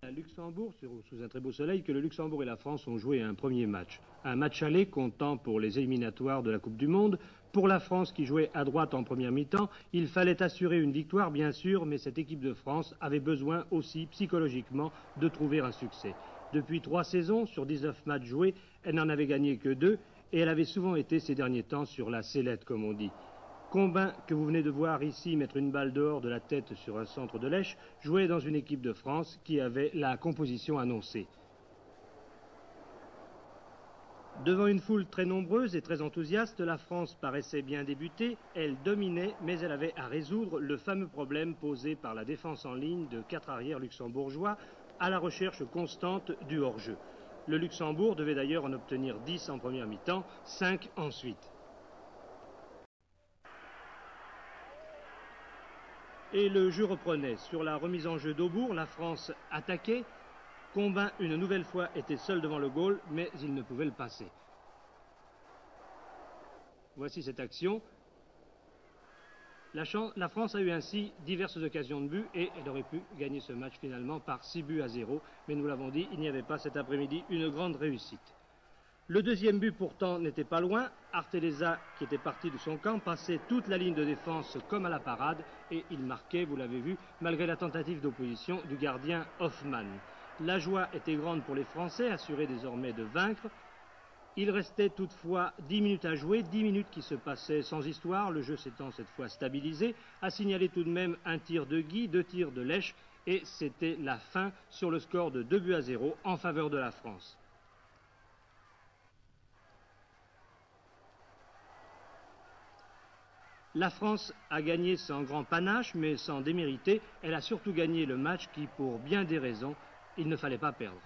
À Luxembourg, sous un très beau soleil, que le Luxembourg et la France ont joué un premier match. Un match aller comptant pour les éliminatoires de la Coupe du Monde. Pour la France qui jouait à droite en première mi-temps, il fallait assurer une victoire bien sûr, mais cette équipe de France avait besoin aussi psychologiquement de trouver un succès. Depuis 3 saisons, sur 19 matchs joués, elle n'en avait gagné que 2 et elle avait souvent été ces derniers temps sur la sellette comme on dit. Combin, que vous venez de voir ici mettre une balle dehors de la tête sur un centre de lèche, jouait dans une équipe de France qui avait la composition annoncée. Devant une foule très nombreuse et très enthousiaste, la France paraissait bien débutée, elle dominait, mais elle avait à résoudre le fameux problème posé par la défense en ligne de 4 arrières luxembourgeois à la recherche constante du hors-jeu. Le Luxembourg devait d'ailleurs en obtenir 10 en première mi-temps, 5 ensuite. Et le jeu reprenait. Sur la remise en jeu d'Aubourg, la France attaquait. Combin, une nouvelle fois, était seul devant le goal, mais il ne pouvait le passer. Voici cette action. La France a eu ainsi diverses occasions de but et elle aurait pu gagner ce match finalement par 6-0. Mais nous l'avons dit, il n'y avait pas cet après-midi une grande réussite. Le deuxième but pourtant n'était pas loin. Arteleza, qui était parti de son camp, passait toute la ligne de défense comme à la parade et il marquait, vous l'avez vu, malgré la tentative d'opposition du gardien Hoffmann. La joie était grande pour les Français, assurés désormais de vaincre. Il restait toutefois 10 minutes à jouer, 10 minutes qui se passaient sans histoire, le jeu s'étant cette fois stabilisé, à signaler tout de même un tir de Guy, 2 tirs de Lèche et c'était la fin sur le score de 2-0 en faveur de la France. La France a gagné sans grand panache, mais sans démériter. Elle a surtout gagné le match qui, pour bien des raisons, il ne fallait pas perdre.